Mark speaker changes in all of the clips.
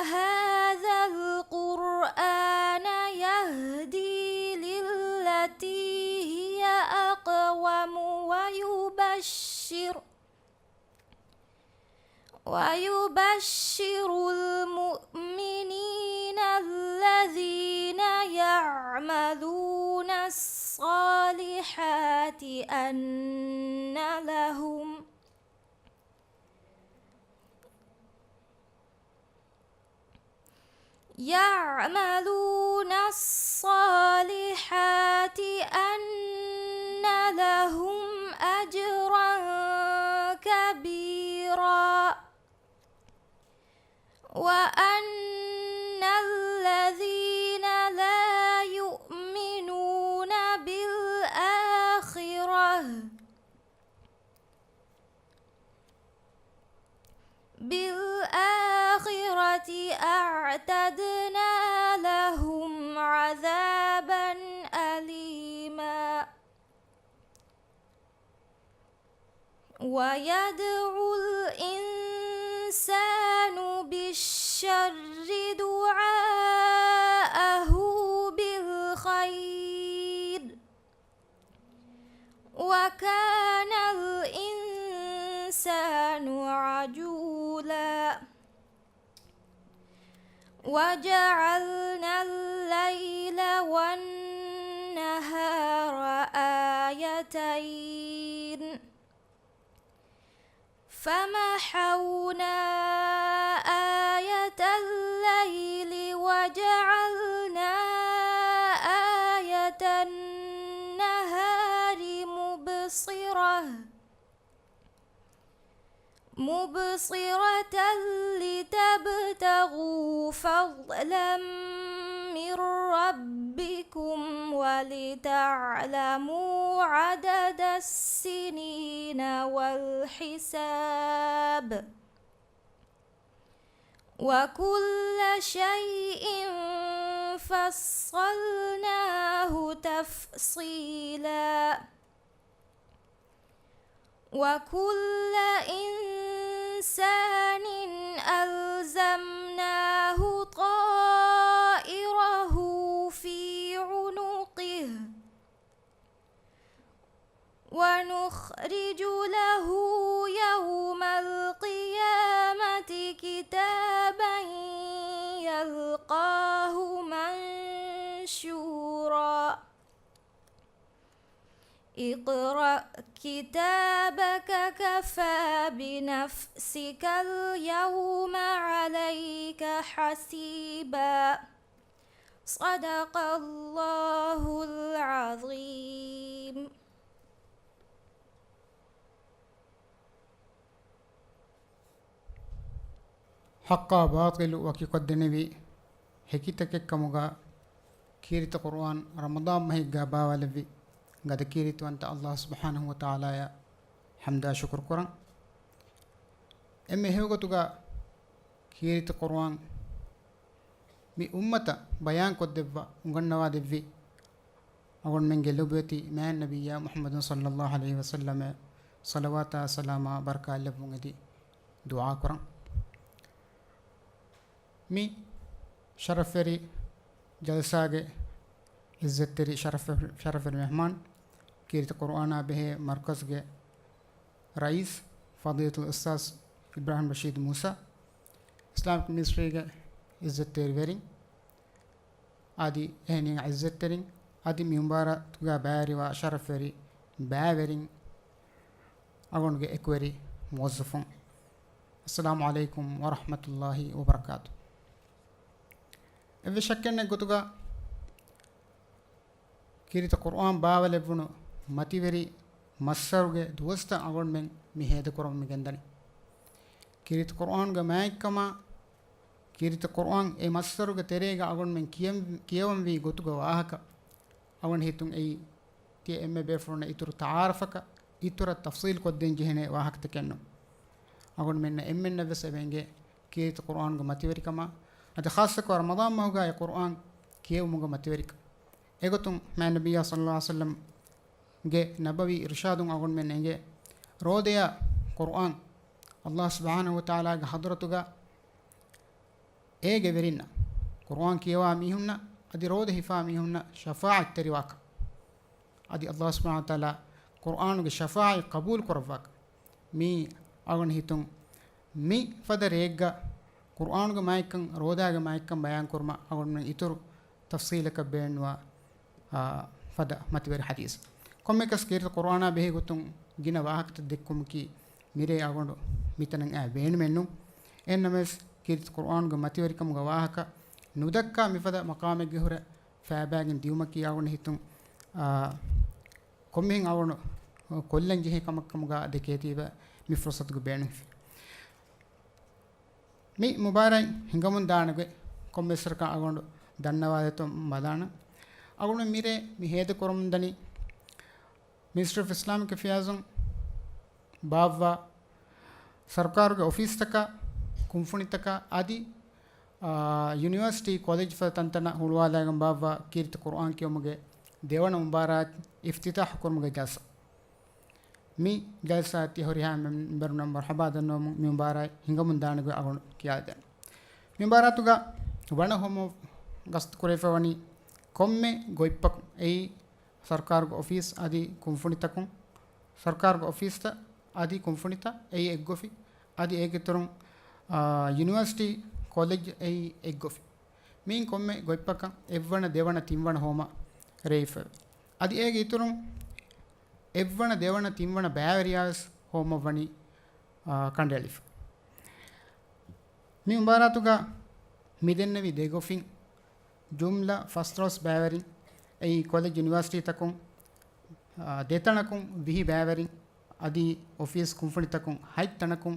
Speaker 1: هذا القرآن يهدي للتي هي أقوم ويبشر المؤمنين الذين يعملون الصالحات أن لهم أجرا كبيرا وأن الذين لا يؤمنون بالآخرة أعتدنا لهم عذابا أليما ويدعو الإنسان بالشر دعاءه بالخير وكان الإنسان عجولا وجعلنا الليل والنهار آيتين فمحونا آية الليل وجعلنا آية النهار مبصرة لتبتغوا فضلا من ربكم ولتعلموا عدد السنين والحساب وكل شيء فصلناه تفصيلا وكل إنسان ألزمناه طائره في عنقه ونخرج له يوم القيامة كتابا يلقاه منشورا اقرأ كتابك كفى بنفسك اليوم عليك حسيبا صدق الله العظيم
Speaker 2: حقا باطل وكي قد نبي حكيتك كمغا كيرت قرآن رمضان مهيقا باولبي قد كيرت وانت الله سبحانه وتعالى يا حمدا شكر قرآن اما هيوغتوغا كيرت قرآن مي أمتا بيان قد دبا ونغنوا دبي أقول من قلوبتي مع النبي محمد صلى الله عليه وسلم صلوات سلام بركة لبونغدي دعاء قرآن مي شرفري جلساگه عزتري شرف المهمان كيرت قرآن به مركز رئيس فضيلة الأستاذ إبراهيم رشيد موسى إسلامك مينستري عزتري ويرين آدي هني عزتري آدي ميمبارا تغا باري وشرفري باورين أغنغ إكوري موظفون السلام عليكم ورحمة الله وبركاته إذا شكلنا قطعا كيرت القرآن باول ابنو ماتيوري مسروجة دوستا أقول من مهاد القرآن مجندني كيرت القرآن جماعك كما كيرت القرآن أي مسروجة تريجا أقول من كيوم في قطعا واهك أقول هيتم أي تي إم بيفرنا إتر تعارفك إتر التفصيل قدين جهنة واهك تكنو أقول من إم النفس بينجي كيرت القرآن جماعتي كما هذا خاصة رمضان ما هو جاي القرآن كيو مغا متوريك إيغتم مع النبي صلى الله عليه وسلم جي نبوي إرشادهم أقول من إنجي روديا قرآن الله سبحانه وتعالى حضرتك ඒගෙ වෙරින්න කුර්ආන් කියවා මිහුන්න අදි රෝද හිෆා මිහුන්න ශෆාඅත් තරිවාක අදි අල්ලාහ් සුබ්හානහු වතාලා කුර්ආනුගේ ශෆායි කබූල් කරවාක මේ අගොන් හිතුන් මේ ෆදරේග්ග කුර්ආනුගේ මයිකන් රෝදාගේ මයිකන් බයන් කරම අගොන් ඉතුරු තෆ්සීලක බේන්වා ෆද මතිවර හදීස් කොම්මකස් කීර්ත කුර්ආනා බෙහි ගුතුන් ගින වාහකත දෙක්කුම් කි මිරේ අගොන් මිතනන් ඈ බේන් මෙන්නු එන්නමස් කීර්ත කුර්ආනුගේ මතිවරිකම් ගවාහක නුදක්කා මිෆද මකාමෙ ගහුර ෆෑබෑගෙන් දියුම කියාවන හිතුන් කොම්මෙන් අවන කොල්ලන් ජෙහි කමක්කමුගා දෙකේ තීව මි ෆුර්සත්ගු බේනු මි මුබාරයි හිඟමුන් දානගේ කොම්මෙසරක අගොන් දන්නවාදතු මදාන අගොන් මිරේ මි හේද කොරමුන්දනි මිනිස්ටර් ඔෆ් ඉස්ලාමික් අෆියර්ස් ಬಾವ್ವಾ ಸರ್ಕಾರಕ್ಕೆ ಆಫೀಸ್ ತಕ ಕುಂಫುಣಿ ತಕ ಆದಿ ಯೂನಿವರ್ಸಿಟಿ ಕಾಲೇಜ್ ತಂತನ ಹುಳುವಾದಾಗ ಬಾವ್ವಾ ಕೀರ್ತಿ ಕುರ್ಆನ್ ಕಿಯೊಮಗೆ ದೇವನ ಮುಬಾರಕ್ ಇಫ್ತಿತಾಹ್ ಕುರ್ಮಗೆ ಜಾಸ ಮಿ ಜಲ್ಸಾತಿ ಹೊರಿಹಾ ಮೆಂಬರ್ ನಂಬರ್ ಹಬಾದನ್ನು ಮಿ ಮುಬಾರಕ್ ಹಿಂಗ ಮುಂದಾಣಗೆ ಅಗಣ ಕಿಯಾದೆ ಮಿ ಮುಬಾರತುಗ ವಣ ಹೋಮೋ ಗಸ್ತ್ ಕುರೆಫವನಿ ಕೊಮ್ಮೆ ಗೊಯ್ಪಕ್ ಏ ಸರ್ಕಾರಕ ಆಫೀಸ್ ಆದಿ ಕುಂಫುಣಿ ತಕು ಸರ್ಕಾರಕ ಆಫೀಸ್ ತ ಆದಿ ಕುಂಫುಣಿತ ಏ ಎಗ್ಗೊಫಿ ಆದಿ ಏಕೆತರುಂ ಯೂನಿವರ್ಸಿಟಿ ಕಾಲೇಜ್ ಏ ಎಗ್ಗೊಫಿ ಮೀನ್ ಕೊಮ್ಮೆ ಗೊಯ್ಪಕ ಎವ್ವಣ ದೇವಣ ತಿಂವಣ ಹೋಮ ರೇಫ ಆದಿ ಏಗೆ ಇತರುಂ ಎವ್ವಣ ದೇವಣ ತಿಂವಣ ಬ್ಯಾವರಿಯಾಸ್ ಹೋಮ ವಣಿ ಕಂಡೆಲಿಫ್ ಮಿ ಮುಬಾರತುಗ ಮಿದೆನ್ನವಿ ದೇಗೊಫಿನ್ ಜುಮ್ಲಾ ಫಸ್ಟ್ ರೋಸ್ ಬ್ಯಾವರಿನ್ ಏ ಕಾಲೇಜ್ ಯೂನಿವರ್ಸಿಟಿ ತಕುಂ ದೇತಣಕುಂ ವಿಹಿ ಬ್ಯಾವರಿನ್ ಅದಿ ಆಫೀಸ್ ಕುಂಫುಣಿ ತಕುಂ ಹೈತ್ ತಣಕುಂ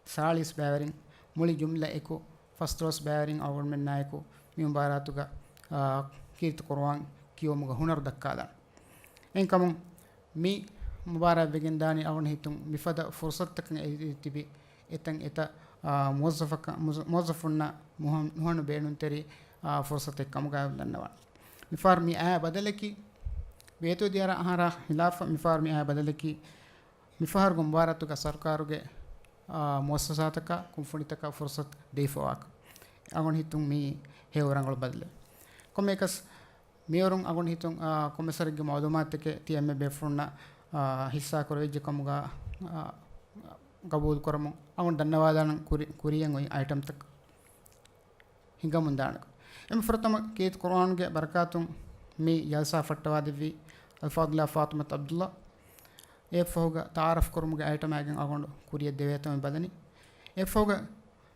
Speaker 2: ಸಾಳಿಸ್ ಬ್ಯಾವರಿನ್ ಮುಳಿ ಜುಮ್ಲಾ ಎಕು ಫಸ್ಟ್ ರೋಸ್ ಬ್ಯಾವರಿನ್ ಅವರ್ಮೆನ್ ನಾಯಕು ಮಿ ಮುಬಾರತುಗ ಕೀರ್ತಿ ಕುರ್ಆನ್ ಕಿಯೋಮುಗ ಹುನರ್ ದಕ್ಕಾದ ಎಂಕಮುಂ ಮಿ ಮುಬಾರಕ್ ಬೆಗೆಂದಾನಿ ಅವನ ಹಿತುಂ ಮಿಫದ ಫುರ್ಸತ್ ತಕಂ ತಿಬಿ ಎತಂ ಎತ ಮುವಜ್ಜಫುನ್ನ ಮುಹಣ್ಣು ಬೇಣುಂತೆರಿ ಫುರ್ಸತ್ ಕಮುಗಾ ದನ್ನವ ಮಿಫಾರ್ ಮಿ ಆ ಬದಲಕಿ ಬೇತು ದಿಯರ ಆಹಾರ ಹಿಲಾಫ ಮಿಫಾರ್ ಮಿ ಆ ಬದಲಕಿ ಮಿಫಾರ್ ಗುಂಬಾರತುಗ ಸರ್ಕಾರುಗೆ ಮುಅಸ್ಸಸಾತಕ ಕುಂಫುಣಿತಕ ಫುರ್ಸತ್ ದೇಫವಾಕ ಅವನ ಹಿತುಂ ಮಿ ಹೇವರಂಗಳು ಬದಲೆ ಕೊಮ್ಮೆಕಸ್ ಮೇವರುಂ ಅವನ ಹಿತುಂ ಕೊಮ್ಮೆಸರಿಗೆ ಮಾಲೂಮಾತಕ್ಕೆ ತಿಯಮ್ಮೆ ಬೇಫುನ್ನ ಹಿಸ್ಸಾ ಕೊರವೆಜ್ಜ ಕಮುಗಾ ಕಬೂಲ್ ಕೊರಮು ಅವನ ಧನ್ಯವಾದನ ಕುರಿಯಂ ಒಯ್ ಐಟಮ್ ತಕ್ ಹಿಂಗ ಮುಂದಾಣಕ ಎಮ್ ಫರತಮ ಕೇತ್ ಕುರ್ಆನ್ಗೆ ಬರಕಾತುಂ ಮಿ ಯಲ್ಸಾ ಫಟ್ಟವಾದಿವಿ ಅಲ್ಫಾದ್ಲಾ ಫಾತಿಮತ್ ಅಬ್ದುಲ್ಲಾ ಎಫ್ಹೋಗ ತಾರಫ್ ಕೊರಮುಗೆ ಐಟಮ್ ಆಗಿಂ ಅಗೊಂಡು ಕುರಿಯ ದೇವೇತಮ ಬದನಿ ಎಫ್ಹೋಗ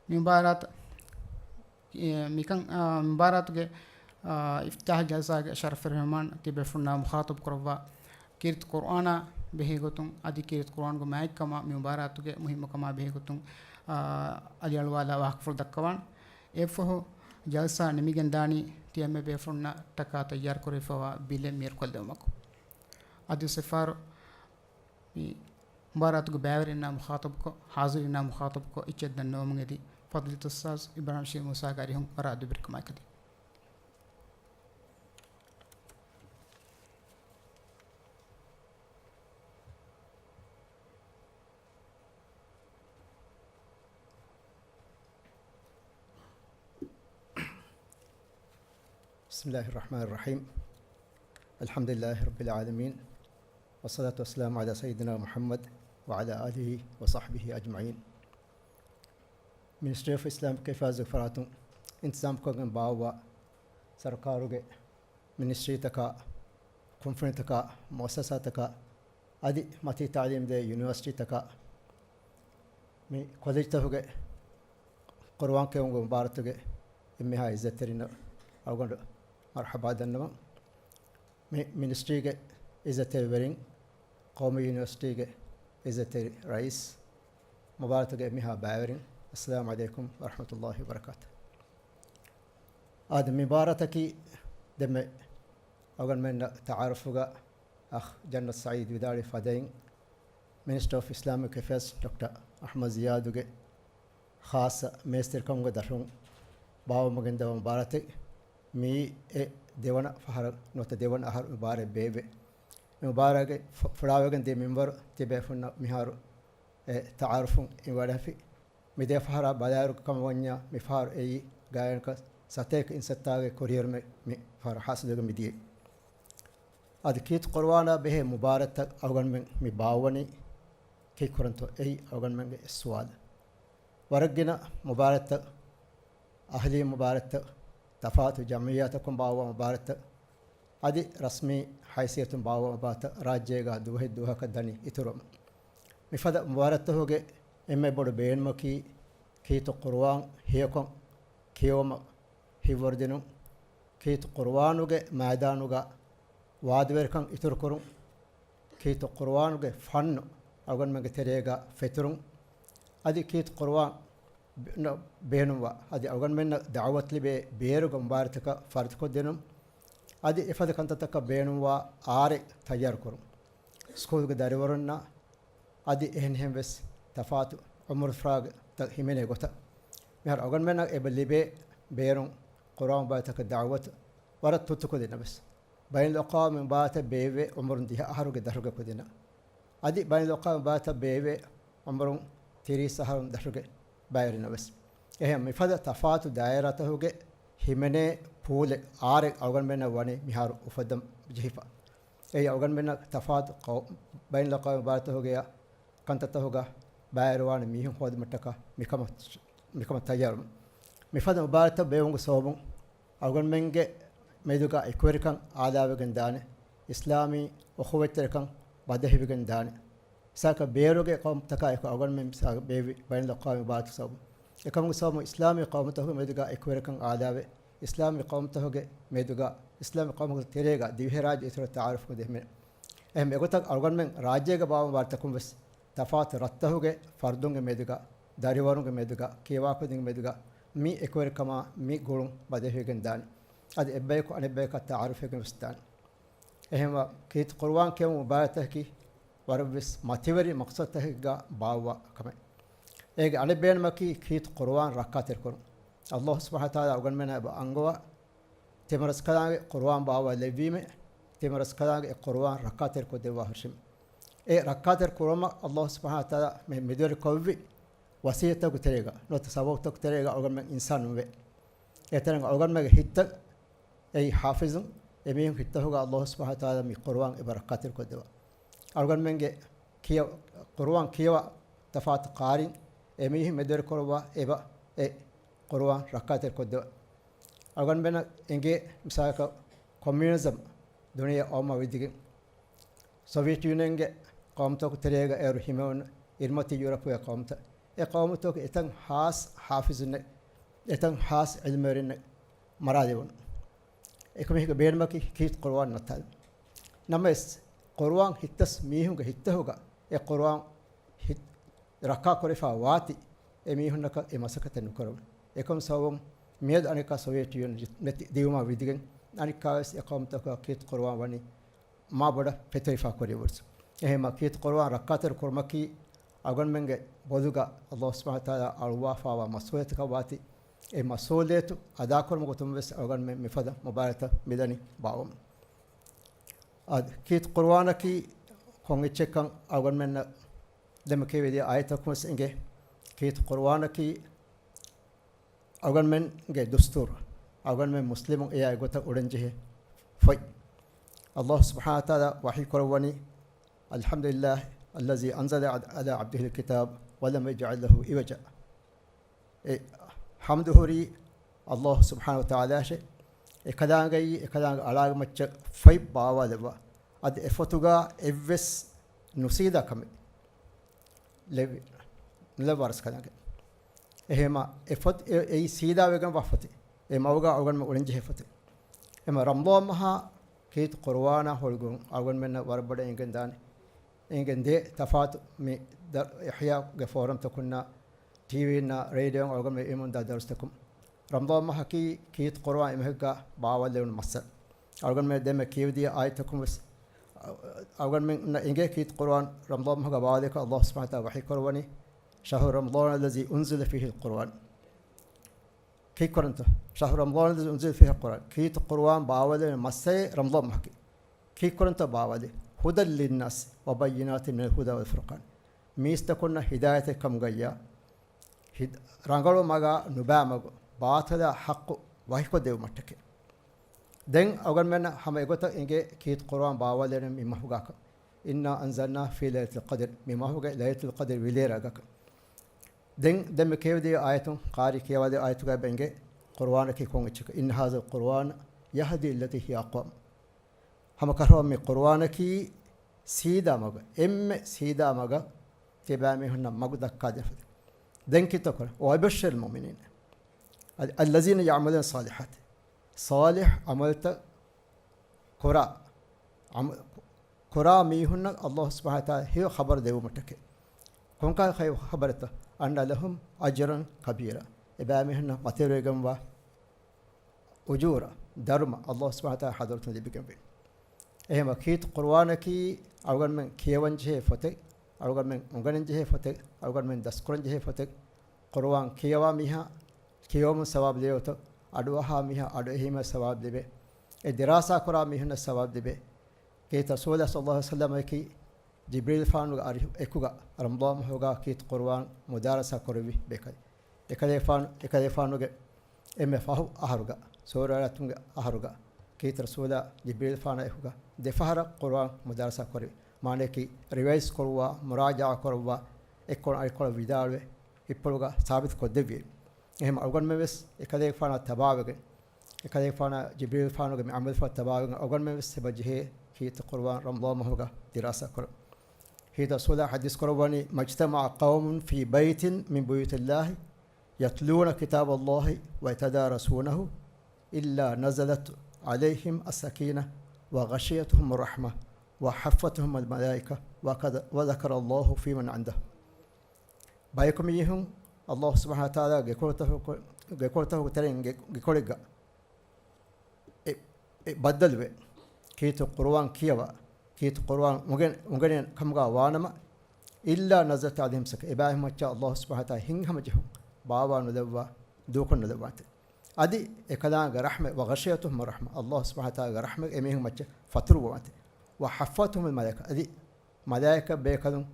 Speaker 2: ಮುಬಾರತ್ ಮಿಕಂ ಮುಬಾರತ್ಗೆ ಇಫ್ತಾಹ ಜಲ್ಸಾಗೆ ಶರಫ್ ರೆಹಮಾನ್ ತಿಬೆಫುನ್ನ ಮುಖಾತಬ್ ಕೊರವಾ ಕೀರ್ತಿ ಕುರ್ಆನ ಬೆಹಿಗೊತುಂ ಅದಿ ಕೀರ್ತಿ ಕುರ್ಆನ್ಗು ಮ್ಯಾಕ್ ಕಮ ಮುಬಾರತ್ಗೆ ಮುಹಿಮ್ಮ ಕಮ ಬೆಹಿಗೊತುಂ ಅದಿ ಅಳ್ವಾಲ ವಾಕ್ಫುಲ್ ದಕ್ಕವಾನ್ ಎಫ್ಹೋ ಜಲ್ಸಾ ನಿಮಿಗೆಂದಾನಿ ತಿಯಮ್ಮೆ ಬೇಫುನ್ನ ಟಕಾ ತಯ್ಯಾರ್ ಕೊರಿಫವಾ ಬಿಲೆ ಮೀರ್ಕೊಲ್ದೆವಮಕು ಅದಿ ಸಿಫಾರು ಈ ಮುಬಾರತ್ಗು ಬ್ಯಾವರಿನ ಮುಖಾತಬ್ಕೊ ಹಾಜರಿನ ಮುಖಾತಬ್ಕೊ ಇಚ್ಚೆದ್ದನ್ನು ಮುಂಗೆದಿ ಫದ್ಲಿತ್ ಉಸ್ತಾಜ್ ಇಬ್ರಾಹಿಂ ಶೇಖ್ ಮೂಸಾ ಗಾರಿಹುಂ ವರಾದು ಬಿರ್ಕಮಾಕದಿ
Speaker 3: بسم الله الرحمن الرحيم الحمد لله رب العالمين والصلاة والسلام على سيدنا محمد وعلى آله وصحبه أجمعين Ministry of Islam كيفاز فراتون انتظام كوغن باوا سركاروغي Ministry تكا كونفرن تكا مؤسسة تكا أدي ماتي تعليم دي University تكا مي كوليج تهوغي قرآن كيونغو مبارتوغي إميها إزترين أوغن مرحبا دنما Ministry के इज़्ज़त वेरिंग कौमी यूनिवर्सिटी के इज़्ज़त रईस मुबारक के मिहा बावरिंग अस्सलाम वालेकुम वरहमतुल्लाहि वबरकातुहू आदमी मुबारक की दम अगर मैं तारुफ़ुगा अख जन्नत सईद विदारी फ़दैंग minister of Islamic affairs doctor Ahmad Ziyad के ख़ास मेस्तर कम के दरुं बाव मगंद मुबारक मी ए देवन फहर नोत देवन अहर मुबारक बेबे मुबारक फड़ावगन दे मेंबर तिबेफुन मिहार तारुफ़ुं इवडफी मिदे फहरा बदार कमवन्या मिफार ए gayanka satek insatage koriyerme mi far hasluga midie ad kit qur'ana behe mubarak awgan men mi bawani ki koranto ei awgan men suwal waragina mubarak ahli mubarak tafatu jamiyatakum bawa mubarak adi rasmi haysiyatun bawa bata rajyega duha kadani iturum mifada mubarak hoge emme bodu beenmaki kit qur'an hiyakon kiyoma hiwardinu kit qur'anuge maadanuga waadwerkan itur kurun kit qur'anuge fanno awgan menge terega feturun adi kit qur'an beenumwa adi awgan menna da'wat libe beeruga mubarataka fard ko denum adi ifada kantataka beenumwa aare tayyar kurun school ge dariwarunna adi ehn ves tafatu umur frag ta himene gota mer awgan menna ebelibe beerun qur'an mubarataka da'wat warat tutuko denabes bain loqa min baata bewe umrun diha haruge daruge kodina adi bain loqa baata bewe umrun tiri saharun daruge bayrina bes ehem mifada tafatu dairata hoge himene pule are awgan mena wani miharu ufadam jifa ei awgan mena tafatu bain loqa baata hoge ya kantata hoga bayrwan mihun hod mataka mikama tayyar mifada mubarata bewung sobun awgan menge meduga ekwerkan aadawagen daane islami ukhuwetterkan badahibigen daane saka beeruge qawm taka ek awgan mem saka bewi bain laqami baat sab ekam somo islami qawm tahu meduga ekwerkan aadawe islami qawm tahuge meduga islami qawm terega divheraj isra taaruf ko dehme ehm egotak awgan men rajyega bawa wartakum bes tafat rattahuge fardunge meduga dariwarunge meduga kewa ko ding meduga mi ekwerkama mi gulun badahibigen daane ad ebbayko anebbayka taarufege mustan ehma kit qur'an ke mubarataki warbis mativeri maqsad tahga bawa kame ege anebben maki kit qur'an rakater kur allah subhanahu wa taala ugan mena angwa temaras kalange qur'an bawa levime temaras kalange qur'an rakater ko dewa hashim e rakater kurama allah subhanahu wa taala me medur kovvi wasiyata ko terega no tasawwuf ko terega ugan men insan we eteranga ugan me hitta ei hafizun emihun hittahuga allah subhanahu wa taala mi qur'an ibarakatir ko dewa argan menge kiya qur'an kiya tafat qarin emih medur korwa eba e qur'an rakatir ko dewa argan bena enge misaka communism duniya oma widige soviet union ge qawmta ko terega eru himon irmati europe ya qawmta e qawmta ko etan has hafizun etan has ilmerin maradewon ekmehga beermaki kit qur'an natal names qur'an hittas mihunga hittahuga e qur'an hit rakka korifa wati e mihunaka e masakatan korum ekom sawum med anika soviet union neti diuma widigen anika e qawmta kit qur'an wani ma boda fetoifa kori wurs ehma kit qur'an rakkater kormaki agon menge boduga allah subhanahu wa taala alwafa wa masuyataka wati e masuletu ada kormo gotum bes agan me fada mubarata midani baum ad kit qur'anaki konge chekan agan men demke wedi ayatakum senge kit qur'anaki agan men ge dustur agan men muslimun e ay gota udenje fay allah subhanahu wa taala wahi korwani alhamdulillah allazi anzala ala abdihi alkitab wa lam yaj'al lahu iwaja hamduhuri allah subhanahu wa ta'ala she ekadanga alag macc fay bawa leba ad efotuga evves nusida kame levi levars kadanga ehema efot ei sida wegan wafati e mawga ogan me ulenje hefati ema rambo maha kit qur'ana holgun ogan men warbade ingen dan ingen de tafat mi ihya ge forum takunna TV na radio ogan me imun da darstakum rambo maha ki kit qur'an imhega bawalun masal ogan me dem kivdi ayatakum ogan men inge kit qur'an rambo maha bawaleka allah subhanahu wa ta'ala wahi korwani شهر رمضان الذي أنزل فيه القرآن كي كرنت شهر رمضان الذي أنزل فيه القرآن كي القرآن باوده مسي رمضان محكي كي كرنت باوده هدى للناس وبينات من الهدى والفرقان ميستكون هداية كم جاية رانغلو ماغا نبامغو ಬಾತಲ ಹಕ್ಕು ವಹಿಕೊ ದೇವ ಮಟ್ಟಕ್ಕೆ ದೆನ್ ಅವಗನ್ ಮೆನ್ನ ಹಮ ಎಗೊತ ಇಂಗೆ ಕೀತ್ ಕುರಾನ್ ಬಾವಲೆನ ಮಿ ಮಹುಗಾಕ ಇನ್ನ ಅನ್ಜಲ್ನಾ ಫೀ ಲೈಲತುಲ್ ಕದ್ರ್ ಮಿ ಮಹುಗೆ ಲೈಲತುಲ್ ಕದ್ರ್ ವಿಲೇರಾಗಕ ದೆನ್ ದೆಮ್ಮೆ ಕೇವದಿ ಆಯತು ಕಾರಿ ಕೇವದಿ ಆಯತುಗ ಬೆಂಗೆ ಕುರ್ಆನ್ ಕಿ ಕೊಂಗ ಚಿಕ ಇನ್ ಹಾಜ ಕುರ್ಆನ್ ಯಹದಿ ಲತಿ ಹಿ ಅಕ್ವಮ್ ಹಮ ಕರೋ ಮಿ ಕುರ್ಆನ್ ಕಿ ಸೀದಾ ಮಗ ಎಮ್ಮೆ ಸೀದಾ ಮಗ ತಿಬಾಮಿ ಹುನ್ನ ಮಗು ದಕ್ಕಾದೆ ದೆನ್ ಕಿತಕರ ವಬಶರ್ ಮುಮಿನಿನ್ الذين يعملون الصالحات صالح عملت كرا ميهن الله سبحانه وتعالى هي خبر ديو متك كونكا خبرت أن لهم أجرا كبيرا إبامهن متيرجم و أجورا درم الله سبحانه وتعالى حضرتنا دي بكمبين إهم كيت قرآنكي أوغن من كيوان جه فتك أوغن من أوغن جه فتك أوغن من دسكرن جه فتك قرآن كيوا ميها كيوم ثواب ديوتو أدوها ميها أدوهما ثواب دبي الدراسة كرا ميهن ثواب دبي كي رسول الله صلى الله عليه وسلم كي جبريل فانو إكوغا رمضان هوغا كيت قرآن مدارسة كروي بكاي إكادي فانو إم فاهو أهرغا سورة تونغ أهرغا كيت رسول الله جبريل فانا إكوغا دفهر قرآن مدارسة كروي معنى كي ريوايس كروا مراجعة كروا إكون فيدالوي إبلغا ثابت كدبي هم أوغن مبس إكادي فانا تباوغ إكادي فانا جبريل فانو من عمل فا تباوغ أوغن مبس بجه كيت قرآن رمضان هوغا دراسة كرو هي رسول حديث كرواني مجتمع قوم في بيت من بيوت الله يتلون كتاب الله ويتدارسونه إلا نزلت عليهم السكينة وغشيتهم الرحمة وحفتهم الملائكة وذكر الله في من عنده بايكم يهم الله سبحانه وتعالى جكورته ترين جكورجا بدلوا كيت القرآن كيوا كيت القرآن مجن كمجا وانما إلا نزلت عليهم سك إبراهيم ما الله سبحانه وتعالى هم جهم بابا ندوا دوكن ندوات أدي إكلام رحمة وغشيتهم رحمة الله سبحانه وتعالى رحمة إميهم ما فتروا وات وحفتهم الملائكة أدي ملائكة بيكلم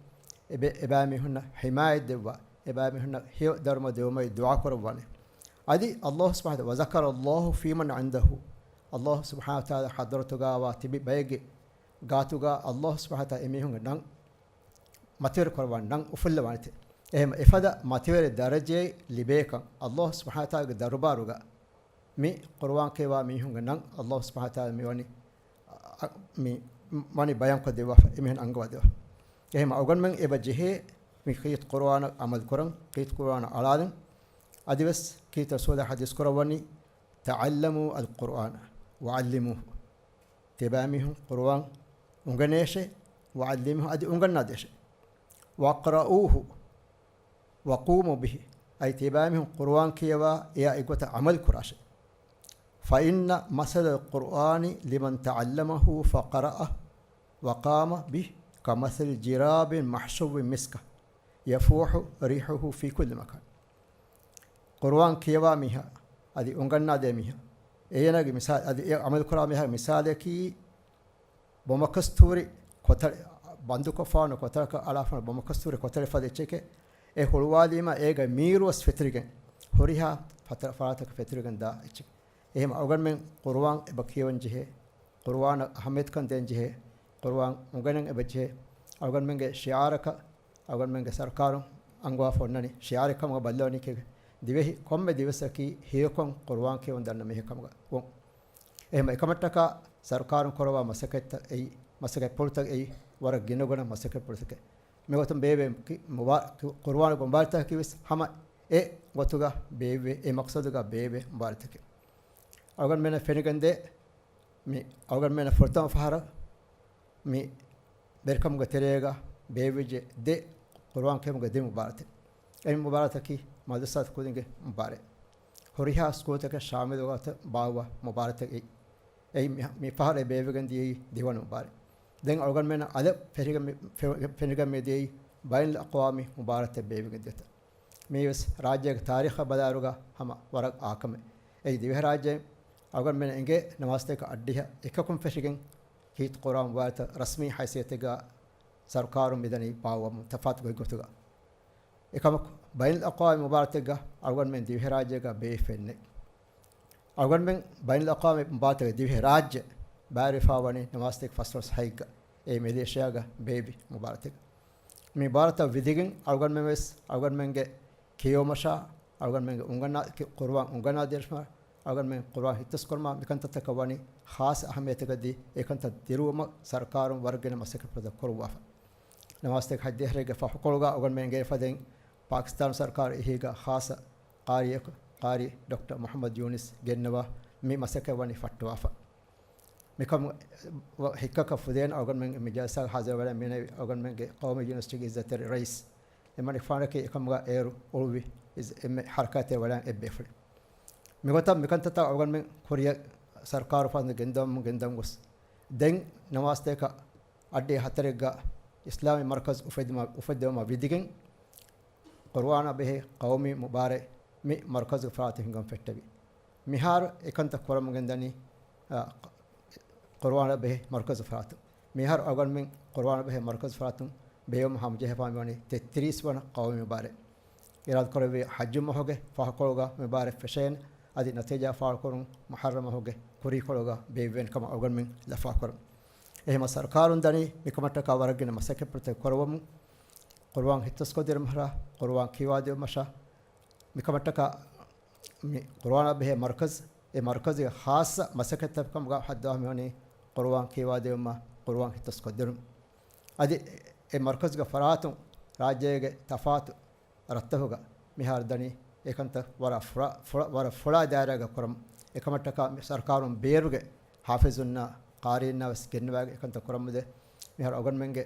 Speaker 3: إبراهيم هنا حماية دوا إبراهيم هنا هي درم دوما دعاء كربانه أدي الله سبحانه وذكر الله في من عنده الله سبحانه وتعالى حضرته جاوا تبي بيجي قاتوجا الله سبحانه وتعالى إميهم نان ماتير كربان نان أفل وانته إهم إفدا ماتير درجة لبيك الله سبحانه وتعالى درباروجا مي قرآن كوا ميهم نان الله سبحانه وتعالى ميوني مي ماني بيان كدوا إميهم أنجوا دوا إهم أوغن من إبجه مي كيت قرآن عمل كرم كيت قرآن علادن أدي بس كيت رسول حديث كرواني تعلموا القرآن وعلموه تبامهم قرآن أنغنيشه وعلموه أدي أنغناديشه وقرأوه وقوموا به أي تبامهم قرآن كيوا يا إقوة عمل كراشه فإن مثل القرآن لمن تعلمه فقرأه وقام به كمثل جراب محشو مسكه يفوح ريحه في كل مكان قرآن كيوا ميها أدي أنغنادي ميها إينا مثال أدي عمل كرا ميها مثالك بمكستوري كتر بندق فانو كتر كألافنا بمكستوري كتر فديتشك هلوالي ما إيجا ميروس فتريجن هوريها فراتك فتريجن دا إتشك إهم أوغن من قرآن بكيون جه قرآن أحمد كان دين جه قرآن أنغنن بجه أوغن من شعارك أوغن من سركارم أنغوا فناني شعارك ما بلوني كه ديوه كم ديوسكي هيكون قرآن كي وندرنا ميه كم وم إهم إكملتك سركارم كروا مسكت أي مسكت بولتك أي ورق جنوبنا مسكت بولتك ميوتم بيبي قرآن بمبارتك كيس هما إيه وتوجا بيبي إيه مقصدك بيبي مبارتك أوغن من فينيكندي مي أوغن من فرتام فهرا مي بركم قتريجا بيبي دي قرآن كم قديم مبارتك أي مبارتك مدرسة كودينج مبارك هوريها سكوتك شامل وقت باوا مبارتك أي مي فهر بيبي دي ديوان مبارك دين أوغن من على فينيكم مدي بين الأقوام مبارك بيبي ديتا ميوس راجع تاريخ بداروجا هما ورق آكم أي ديوه راجع أوغن من إنجي نماستك أديها إككم فينيكم كيت قرآن مبارك رسمي حيثيتك سركار مدني باوا متفات بيجوتوجا إكام بين الأقوام مبارتة أول من ديه راجع بيفنّ أول من بين الأقوام مبارتة ديه راجع بعرف هواني نماستك فسرس هيك ميليشيا بيبي مبارتة مبارتة فيديجن أول من بس أول من كيومشا أول من أنغنا قربان أنغنا ديرشما أول من قربان هتسكرما بكنت تكواني خاص أهمية كدي إكنت ديروما سركارم ورجنا مسك برد كروافا نماستك حد يهرج فحقولغا أول من جاي فدين باكستان سركار إهيغا خاص قاري دكتور محمد يونس جنوا مي مسك واني فتوافا مكم هيكا فدين أول من مجلس حاضر ولا من أول من قوم يونسجي إزت الرئيس لما نفعلك كم غير أولوي إز حركات ولا إبفر مكنت تا أول من كوريا سركار فان جندم وس دين نماستك أدي هترجع إسلامي مركز أفدما بيدين قروانا به قومي مبارك مي مركز فراتهم جم فتبي مهار إكنت كورم جندني قروانا به مركز فراتم مهار أول من قروانا به مركز فراتم بيوم هم جه فاموني تتريس ون قومي مبارك إراد كوربي حج مهوجه فاقولغا مبارك فشين أدي نتيجة فاقولون محرم مهوجه كوري كولغا بيبين كما أول من لفاقول إيه سركارون دني مكملت كوارجنا مسك برت كوروم قروان هتسكو دير مهرا قروان كيواديو مشا مكملت قروان به مركز مركز خاص مسك تبكم حدا ميوني قروان كيواديو ما قروان هتسكو دير أدي مركز فراتو راجع تفات رتهوغا مهار دني إكنت ورا فلا دائرة كرم إكملت سركارون بيرغ حافظنا قارينا وسكنوا إكنت كرم ده مهار أغن منجة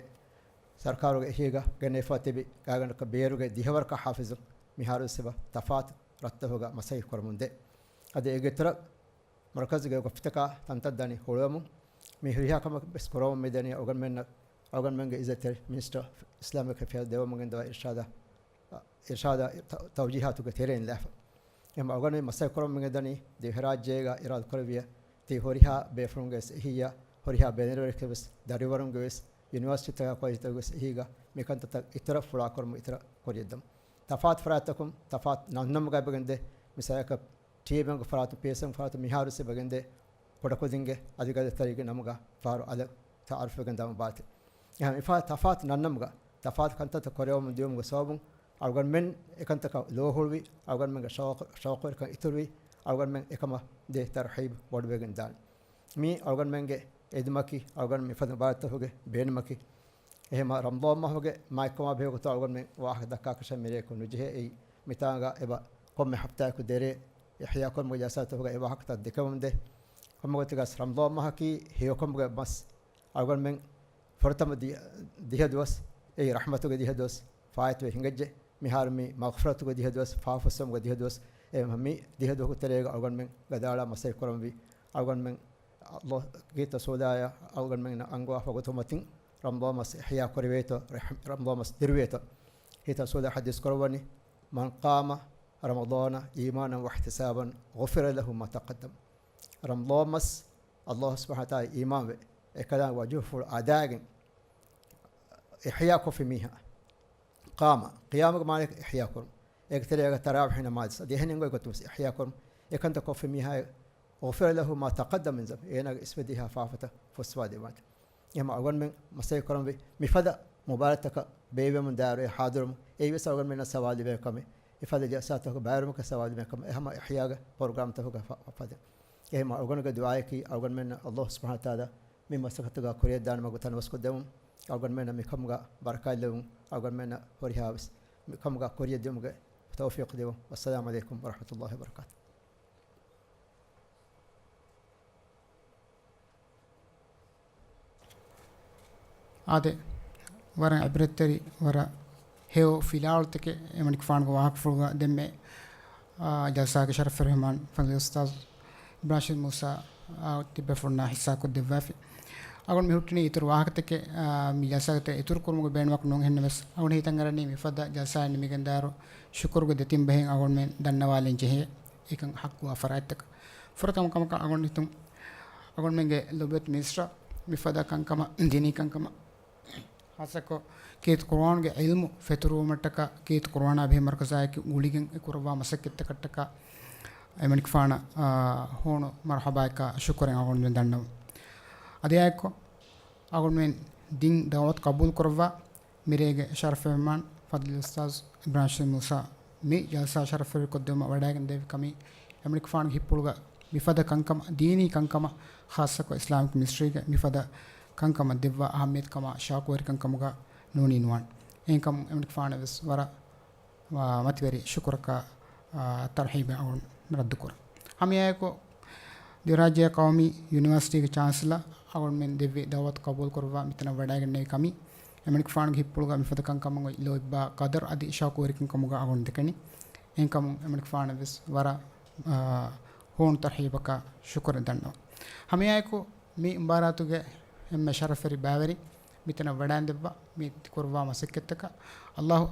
Speaker 3: سركارو هيجا جنفات بي كأغن كبيرغ ديهور كحافظ مهار السبا تفات رتهوغا مساي كرم ده أدي إجترا مركز جاو كفتكا تنتدني هولمو مهريها كم بس كرم مدني أغن منجة إذا تر منستر إسلامي كفيل دوا مغن دوا إرشاد توجيهات كثيرين لف يوم أغن مساي كرم مدني دهراج جيغا إراد كربية تي هوريها بيفرونجس هي هوريها بينيركبس داريورونجس يونيفرسيتي تاكوي تاغس هيغا ميكان تتا إترا فلا كرم إترا كوريدم تفات فراتكم تفات نانم غا بغنده مسايك تيبنگ فرات بيسم فرات ميهارو سي بغنده پڑکودنگه اديگا تاريگ نمغا فارو على تعرف بغندام بات يعني تفات نانم غا تفات كانت تكوريوم ديوم غسوبن أوغن من إكنت كا لوهولوي أوغن من شوق كان إتروي أوغن من إكما ده ترحيب ود بغندان مي أوغن من جه إدمكي أوغن من فدن بارت هوجه بين مكي إهما رمضان ما هوجه ما إكما بيهو تو أوغن من واحد دكاكش ميريكو نجيه أي متانغا إبا قم حبتاي كديري إحياء كل مجلسات هوجه إبا حكت دكهم ده كم قلت جالس رمضان ما هكي هيو كم جه بس أوغن من فرتم ديه دوس أي رحمته ديه دوس فايت وهنجة مهارمي مغفرته ديه دوس فافسم ديه دوس همي ديه دو تريغ أوغن من غدالا مساي كرم بي أوغن من الله جيت سودايا أوغن من أنغوا فغتومتين رمضان مس إحياء كريويتو رمضان مس درويتو هيتا سودا حديث كرواني من قام رمضان إيمانا واحتسابا غفر له ما تقدم رمضان مس الله سبحانه وتعالى إيمان إكلا وجوف أداء إحياء في ميها قام قيامك مالك إحياءكم إكتري تراوح حين مادس دي هنين قوي كتوس إحياءكم إكنت كوفي ميها غفر له ما تقدم من ذنب إنا اسمديها فافته فسوادي مات يما أقول من مساي كرم بي مفدا مبارتك بيبي من دار حاضرم أي بس أقول من السواد بيكم إفادة جلساته بارم كسواد بيكم إهم إحياء برنامج تهوك فافده إهم أقول لك دعائك أقول من الله سبحانه وتعالى مما سكتك كوريا دان ما قلت أنا وسكدهم أقول من مكمغا بركة لهم أقول من هوريها بس مكمغا كوريا ديمغا توفيق ديو والسلام عليكم ورحمة الله وبركاته
Speaker 2: هذا ورا عبرتري ورا هيو فيلالتك يمنك فانغ واقف فوق دم جلسة شرف الرحمن فضل الأستاذ إبراهيم موسى تبفرنا حساك الدفافي أقول مهوتني يتر واقتك مجلسة يتر كرمو بين وقت نون هنبس أقول هي تنغرني مفدا جلسة نمي كندارو شكر قدتيم بهين أقول من دنوالين جهة إكن حق وفرائتك فرتم كم أقول نتوم أقول من لبت مصر مفدا كان كما ديني كان كما hasako kit Quran ge ilmu feturu mataka kit Quran abhi markaza ki uligen kurwa masakketta kattaka emenik faana hono marhaba ka shukran agon men danno adiyako agon men din dawat qabul kurwa mirege sharaf mehman fadil ustaz ibrahim musa mi jalsa sharaf koddema wadagen dev kami emenik faana hippulga mifada kankama dini kankama khasako islamic ministry ge mifada kankama devwa ahmed kama shaqwer kankamuga noni nuan enkam emenik faana vis wara matveri shukraka tarhib agon रद्द कर हम यह को दिराज्य कौमी यूनिवर्सिटी के चांसलर और मैं दिव्य दावत कबूल करवा मितना बड़ा करने कमी एमनिक फान घिपुलगा मिफद कंकमंग लोइबा कदर आदि शाको वरिकं कमुगा आगोन देखनी एंकम एमनिक फान विस वरा होन तरहीब का शुक्र दंडो हम यह को मी बारातुगे एम शरफरी बावरी मितना बड़ा देवा मी करवा मसक्कत का अल्लाह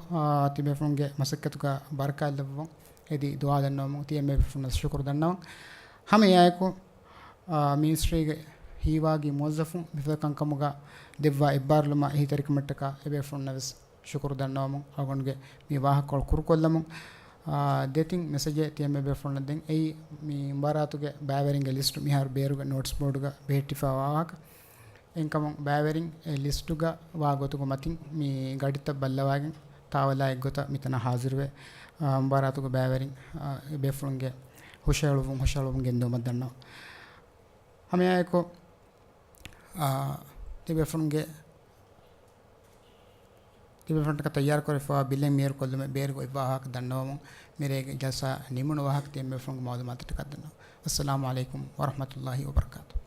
Speaker 2: तिबेफुंगे मसक्कत का बरका लवं यदि दुआ दन्नों तीमे फुन शुक्र दन्नों हमें यह को मिनिस्ट्री हीवागी मोज़फ़ों मिफ़्ता कंकमुगा दिव्वा इब्बार लमा ही तरीक़ मट्टका एबे फुन नवस शुक्र दन्नों अगुनगे मी वाह कॉल कुरकोल्लमों डेटिंग मैसेज तीमे बे फुन दें ऐ मी बारातुगे बैवरिंग लिस्ट मी हर बेरुगा नोट्स बोर्डुगा बेटिफा वाक इंकमों बैवरिंग लिस्टुगा वागोतुगो मतिंग मी गडित बल्लवागे तावला एगोता मितना हाजिरवे बारातुगो बैवरिंग बेफुंगे हुशालुवं गेंदो मदन्नो हमें आएको तिबेफुंगे तिबेफुंट का तैयार करे फा बिले मेर कोल में बेर को वाहक दन्नो मेरे जैसा निमुन वाहक तिबेफुंग मालूमात का दन्नो अस्सलाम वालेकुम व रहमतुल्लाहि व बरकातहू